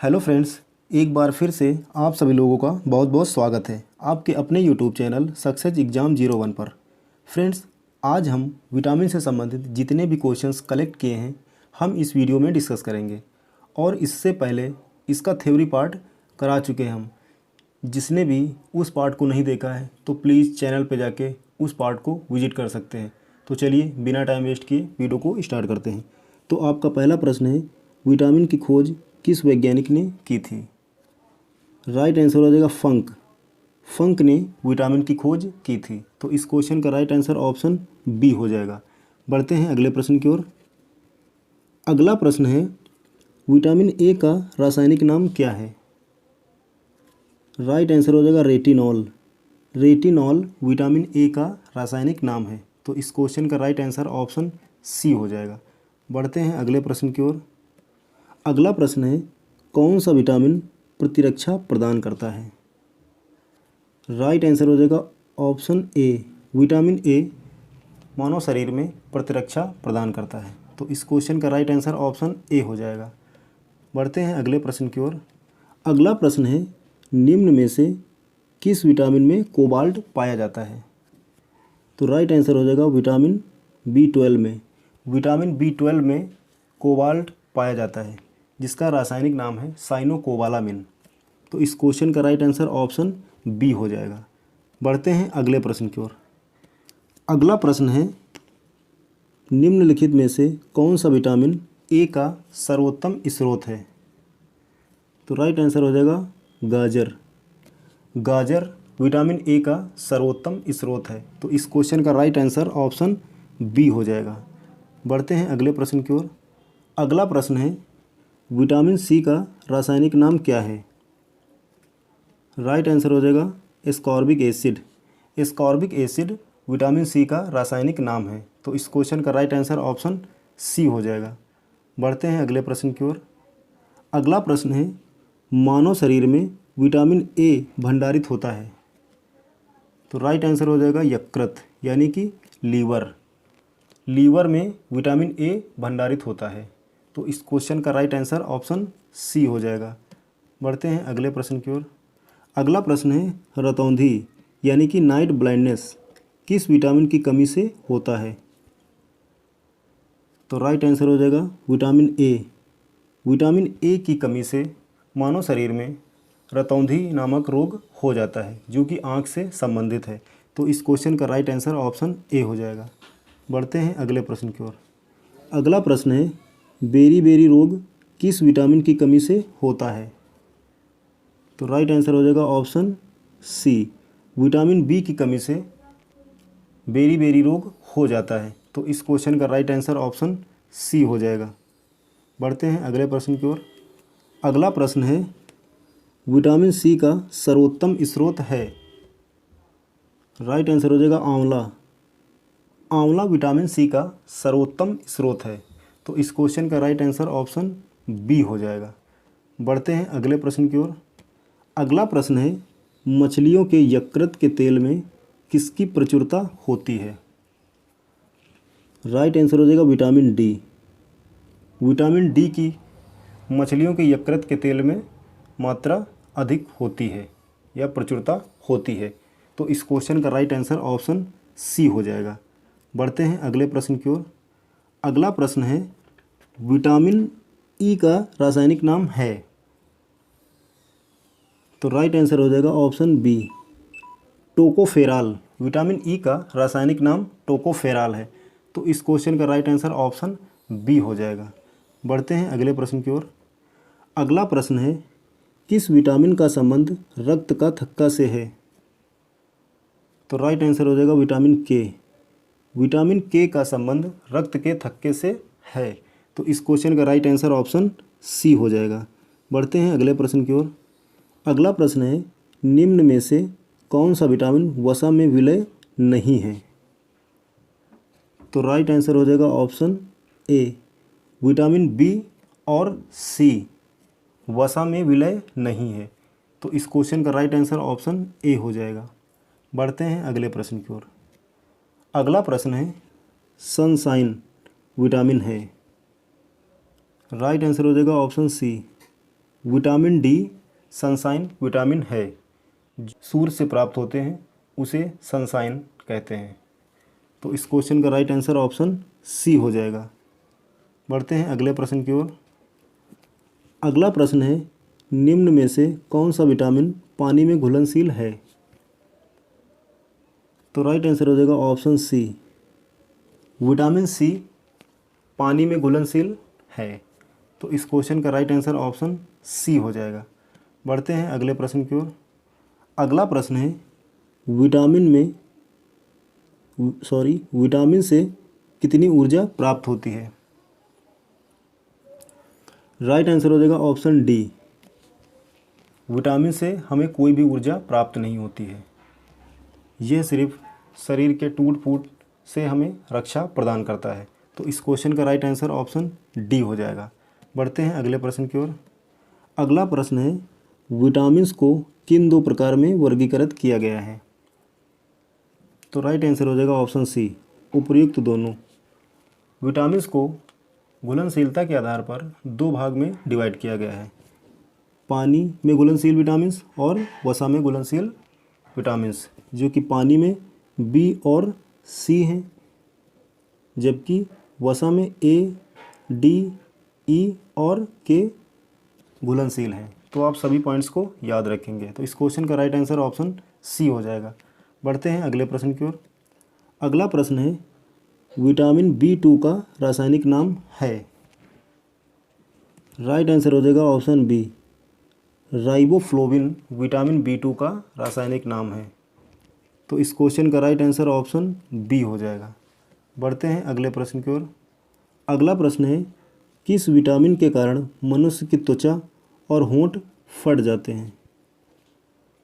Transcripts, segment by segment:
Hello friends, एक बार फिर से आप सभी लोगों का बहुत बहुत स्वागत है आपके अपने यूट्यूब चैनल सक्सेस एग्ज़ाम 01 पर। फ्रेंड्स, आज हम विटामिन से संबंधित जितने भी क्वेश्चंस कलेक्ट किए हैं हम इस वीडियो में डिस्कस करेंगे। और इससे पहले इसका थ्योरी पार्ट करा चुके हैं हम। जिसने भी उस पार्ट को नहीं देखा है तो प्लीज़ चैनल पर जाके उस पार्ट को विजिट कर सकते हैं। तो चलिए बिना टाइम वेस्ट किए वीडियो को स्टार्ट करते हैं। तो आपका पहला प्रश्न है, विटामिन की खोज किस वैज्ञानिक ने की थी? राइट आंसर हो जाएगा फंक। फंक ने विटामिन की खोज की थी। तो इस क्वेश्चन का राइट आंसर ऑप्शन बी हो जाएगा। बढ़ते हैं अगले प्रश्न की ओर। अगला प्रश्न है, विटामिन ए का रासायनिक नाम क्या है? राइट आंसर हो जाएगा रेटिनॉल। रेटिनॉल विटामिन ए का रासायनिक नाम है। तो इस क्वेश्चन का राइट आंसर ऑप्शन सी हो जाएगा। बढ़ते हैं अगले प्रश्न की ओर। अगला प्रश्न है, कौन सा विटामिन प्रतिरक्षा प्रदान करता है? राइट आंसर हो जाएगा ऑप्शन ए। विटामिन ए मानव शरीर में प्रतिरक्षा प्रदान करता है। तो इस क्वेश्चन का राइट आंसर ऑप्शन ए हो जाएगा। बढ़ते हैं अगले प्रश्न की ओर। अगला प्रश्न है, निम्न में से किस विटामिन में कोबाल्ट पाया जाता है? तो राइट आंसर हो जाएगा विटामिन बी12 में। विटामिन बी12 में कोबाल्ट पाया जाता है, जिसका रासायनिक नाम है साइनोकोबालामिन। तो इस क्वेश्चन का राइट आंसर ऑप्शन बी हो जाएगा। बढ़ते हैं अगले प्रश्न की ओर। अगला प्रश्न है, निम्नलिखित में से कौन सा विटामिन ए का सर्वोत्तम स्रोत है? तो राइट आंसर हो जाएगा गाजर। गाजर विटामिन ए का सर्वोत्तम स्रोत है। तो इस क्वेश्चन का राइट आंसर ऑप्शन बी हो जाएगा। बढ़ते हैं अगले प्रश्न की ओर। अगला प्रश्न है, विटामिन सी का रासायनिक नाम क्या है? राइट आंसर हो जाएगा ascorbic acid. Ascorbic acid vitamin C का रासायनिक नाम है। तो इस क्वेश्चन का राइट आंसर ऑप्शन सी हो जाएगा। बढ़ते हैं अगले प्रश्न की ओर। अगला प्रश्न है, मानव शरीर में विटामिन ए भंडारित होता है। तो राइट आंसर हो जाएगा यकृत, यानी कि लीवर। लीवर में विटामिन ए भंडारित होता है। तो इस क्वेश्चन का राइट आंसर ऑप्शन सी हो जाएगा। बढ़ते हैं अगले प्रश्न की ओर। अगला प्रश्न है, रतौंधी यानी कि नाइट ब्लाइंडनेस किस विटामिन की कमी से होता है? तो राइट आंसर हो जाएगा विटामिन ए। विटामिन ए की कमी से मानव शरीर में रतौंधी नामक रोग हो जाता है, जो कि आँख से संबंधित है। तो इस क्वेश्चन का राइट आंसर ऑप्शन ए हो जाएगा। बढ़ते हैं अगले प्रश्न की ओर। अगला प्रश्न है, बेरी रोग किस विटामिन की कमी से होता है? तो राइट आंसर हो जाएगा ऑप्शन सी। विटामिन बी की कमी से बेरी रोग हो जाता है। तो इस क्वेश्चन का राइट आंसर ऑप्शन सी हो जाएगा। बढ़ते हैं अगले प्रश्न की ओर। अगला प्रश्न है, विटामिन सी का सर्वोत्तम स्रोत है। राइट आंसर हो जाएगा आंवला। आंवला विटामिन सी का सर्वोत्तम स्रोत है। तो इस क्वेश्चन का राइट आंसर ऑप्शन बी हो जाएगा। बढ़ते हैं अगले प्रश्न की ओर। अगला प्रश्न है, मछलियों के यकृत के तेल में किसकी प्रचुरता होती है? राइट आंसर हो जाएगा विटामिन डी। विटामिन डी की मछलियों के यकृत के तेल में मात्रा अधिक होती है या प्रचुरता होती है। तो इस क्वेश्चन का राइट आंसर ऑप्शन सी हो जाएगा। बढ़ते हैं अगले प्रश्न की ओर। अगला प्रश्न है, विटामिन ई का रासायनिक नाम है। तो राइट आंसर हो जाएगा option B, tocopherol. Vitamin E का रासायनिक नाम टोकोफेराल है। तो इस क्वेश्चन का राइट आंसर ऑप्शन बी हो जाएगा। बढ़ते हैं अगले प्रश्न की ओर। अगला प्रश्न है, किस विटामिन का संबंध रक्त का थक्का से है? तो राइट आंसर हो जाएगा विटामिन के। विटामिन के का संबंध रक्त के थक्के से है। तो इस क्वेश्चन का राइट आंसर ऑप्शन सी हो जाएगा। बढ़ते हैं अगले प्रश्न की ओर। अगला प्रश्न है, निम्न में से कौन सा विटामिन वसा में विलय नहीं है? तो राइट आंसर हो जाएगा ऑप्शन ए। विटामिन बी और सी वसा में विलय नहीं है। तो इस क्वेश्चन का राइट आंसर ऑप्शन ए हो जाएगा। बढ़ते हैं अगले प्रश्न की ओर। अगला प्रश्न है, सनशाइन विटामिन है। राइट आंसर हो जाएगा option C. Vitamin D sunshine vitamin है, सूर्य से प्राप्त होते हैं, उसे सनशाइन कहते हैं। तो इस क्वेश्चन का राइट आंसर ऑप्शन सी हो जाएगा। बढ़ते हैं अगले प्रश्न की ओर। अगला प्रश्न है, निम्न में से कौन सा विटामिन पानी में घुलनशील है? तो राइट आंसर हो जाएगा ऑप्शन सी, विटामिन सी पानी में घुलनशील है। तो इस क्वेश्चन का राइट आंसर ऑप्शन सी हो जाएगा। बढ़ते हैं अगले प्रश्न की ओर। अगला प्रश्न है, विटामिन से कितनी ऊर्जा प्राप्त होती है? राइट आंसर हो जाएगा ऑप्शन डी, विटामिन से हमें कोई भी ऊर्जा प्राप्त नहीं होती है। यह सिर्फ शरीर के टूट फूट से हमें रक्षा प्रदान करता है। तो इस क्वेश्चन का राइट आंसर ऑप्शन डी हो जाएगा। बढ़ते हैं अगले प्रश्न की ओर। अगला प्रश्न है, विटामिन्स को किन दो प्रकार में वर्गीकृत किया गया है? तो राइट आंसर हो जाएगा ऑप्शन सी, उपर्युक्त दोनों। विटामिन्स को घुलनशीलता के आधार पर दो भाग में डिवाइड किया गया है, पानी में घुलनशील विटामिन्स और वसा में घुलनशील विटामिन्स, जो कि पानी में बी और सी हैं, जबकि वसा में ए, डी, ई और के घुलनशील हैं। तो आप सभी पॉइंट्स को याद रखेंगे। तो इस क्वेश्चन का राइट आंसर ऑप्शन सी हो जाएगा। बढ़ते हैं अगले प्रश्न की ओर। अगला प्रश्न है, विटामिन B2 का रासायनिक नाम है? राइट आंसर हो जाएगा option B, riboflavin vitamin B2 का रासायनिक नाम है। तो इस क्वेश्चन का राइट आंसर ऑप्शन बी हो जाएगा। बढ़ते हैं अगले प्रश्न की ओर। अगला प्रश्न है, किस विटामिन के कारण मनुष्य की त्वचा और होंठ फट जाते हैं?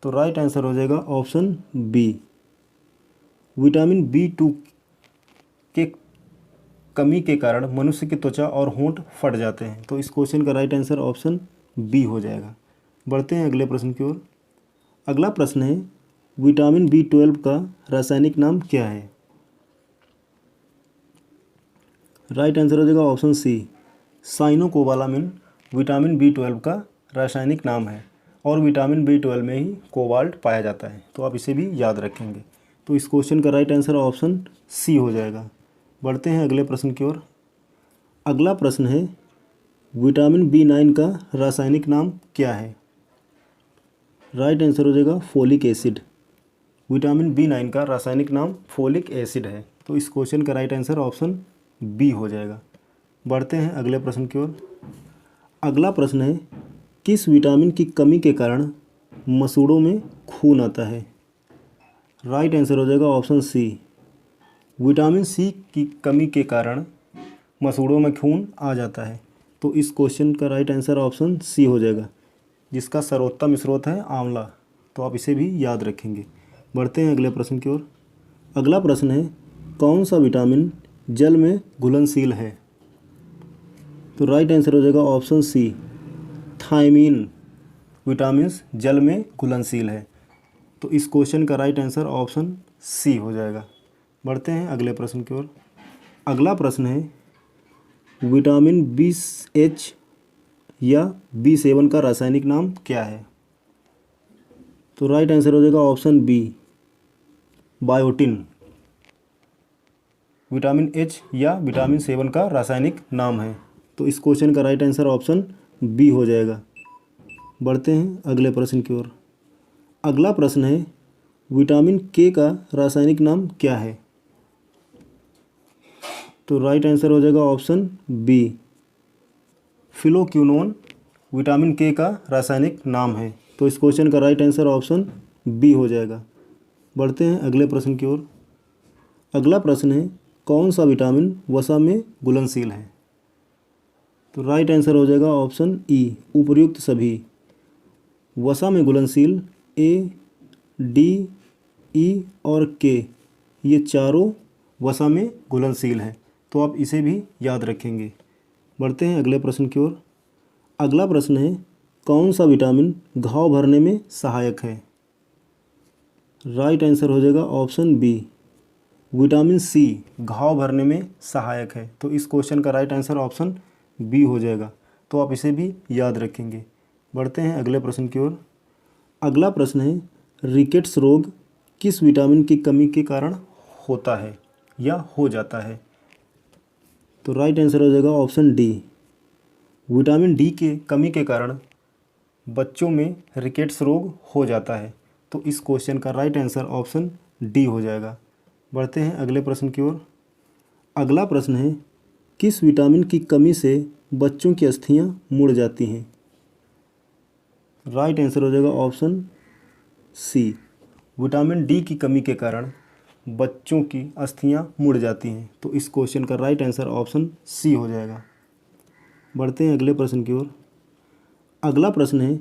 तो राइट आंसर हो जाएगा ऑप्शन बी, विटामिन B2 के कमी के कारण मनुष्य की त्वचा और होंठ फट जाते हैं। तो इस क्वेश्चन का राइट आंसर ऑप्शन बी हो जाएगा। बढ़ते हैं अगले प्रश्न की ओर। अगला प्रश्न है, विटामिन B12 का रासायनिक नाम क्या है? राइट आंसर हो जाएगा ऑप्शन सी, साइनोकोबालामिन विटामिन B12 का रासायनिक नाम है और विटामिन B12 में ही कोबाल्ट पाया जाता है। तो आप इसे भी याद रखेंगे। तो इस क्वेश्चन का राइट आंसर ऑप्शन सी हो जाएगा। बढ़ते हैं अगले प्रश्न की ओर। अगला प्रश्न है, विटामिन B9 का रासायनिक नाम क्या है? राइट आंसर हो जाएगा फोलिक एसिड। विटामिन B9 का रासायनिक नाम फोलिक एसिड है। तो इस क्वेश्चन का राइट आंसर ऑप्शन बी हो जाएगा। बढ़ते हैं अगले प्रश्न की ओर। अगला प्रश्न है, किस विटामिन की कमी के कारण मसूड़ों में खून आता है? राइट आंसर हो जाएगा ऑप्शन सी, विटामिन सी की कमी के कारण मसूड़ों में खून आ जाता है। तो इस क्वेश्चन का राइट आंसर ऑप्शन सी हो जाएगा, जिसका सर्वोत्तम स्रोत है आंवला। तो आप इसे भी याद रखेंगे। बढ़ते हैं अगले प्रश्न की ओर। अगला प्रश्न है, कौन सा विटामिन जल में घुलनशील है? तो राइट आंसर हो जाएगा ऑप्शन सी, थायमीन विटामिन जल में घुलनशील है। तो इस क्वेश्चन का राइट आंसर ऑप्शन सी हो जाएगा। बढ़ते हैं अगले प्रश्न की ओर। अगला प्रश्न है, विटामिन BH या B7 का रासायनिक नाम क्या है? तो राइट आंसर हो जाएगा option B, biotin vitamin H या विटामिन 7 का रासायनिक नाम है। तो इस क्वेश्चन का राइट आंसर ऑप्शन बी हो जाएगा। बढ़ते हैं अगले प्रश्न की ओर। अगला प्रश्न है, विटामिन K का रासायनिक नाम क्या है? तो राइट आंसर हो जाएगा option B, phylloquinone vitamin K का रासायनिक नाम है। तो इस क्वेश्चन का राइट आंसर ऑप्शन बी हो जाएगा। बढ़ते हैं अगले प्रश्न की ओर। अगला प्रश्न है, कौन सा विटामिन वसा में घुलनशील है? तो राइट आंसर हो जाएगा ऑप्शन ई, उपर्युक्त सभी। वसा में घुलनशील ए, डी, ई और के, ये चारों वसा में घुलनशील हैं। तो आप इसे भी याद रखेंगे। बढ़ते हैं अगले प्रश्न की ओर। अगला प्रश्न है, कौन सा विटामिन घाव भरने में सहायक है? राइट आंसर हो जाएगा ऑप्शन बी, विटामिन सी घाव भरने में सहायक है। तो इस क्वेश्चन का राइट आंसर ऑप्शन बी हो जाएगा। तो आप इसे भी याद रखेंगे। बढ़ते हैं अगले प्रश्न की ओर। अगला प्रश्न है, रिकेट्स रोग किस विटामिन की कमी के कारण होता है या हो जाता है? तो राइट आंसर हो जाएगा ऑप्शन डी। विटामिन डी के कमी के कारण बच्चों में रिकेट्स रोग हो जाता है। तो इस क्वेश्चन का राइट आंसर ऑप्शन डी हो जाएगा। बढ़ते हैं अगले प्रश्न की ओर। अगला प्रश्न है, किस विटामिन की कमी से बच्चों की अस्थियां मुड़ जाती हैं? राइट आंसर हो जाएगा ऑप्शन सी। विटामिन डी की कमी के कारण बच्चों की अस्थियां मुड़ जाती हैं। तो इस क्वेश्चन का राइट आंसर ऑप्शन सी हो जाएगा। बढ़ते हैं अगले प्रश्न की ओर। अगला प्रश्न है,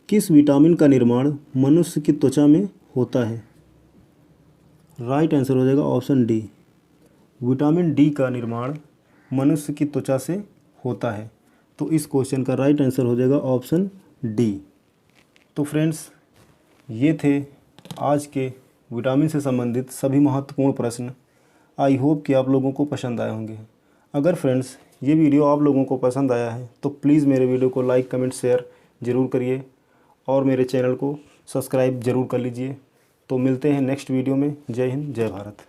किस विटामिन का निर्माण मनुष्य की त्वचा में होता है? राइट आंसर हो जाएगा ऑप्शन डी। विटामिन डी का निर्माण मनुष्य की त्वचा से होता है। तो इस क्वेश्चन का राइट आंसर हो जाएगा ऑप्शन डी। तो फ्रेंड्स, ये थे आज के विटामिन से संबंधित सभी महत्वपूर्ण प्रश्न। आई होप कि आप लोगों को पसंद आए होंगे। अगर फ्रेंड्स ये वीडियो आप लोगों को पसंद आया है तो प्लीज़ मेरे वीडियो को लाइक कमेंट शेयर ज़रूर करिए और मेरे चैनल को सब्सक्राइब ज़रूर कर लीजिए। तो मिलते हैं नेक्स्ट वीडियो में। जय हिंद, जय भारत।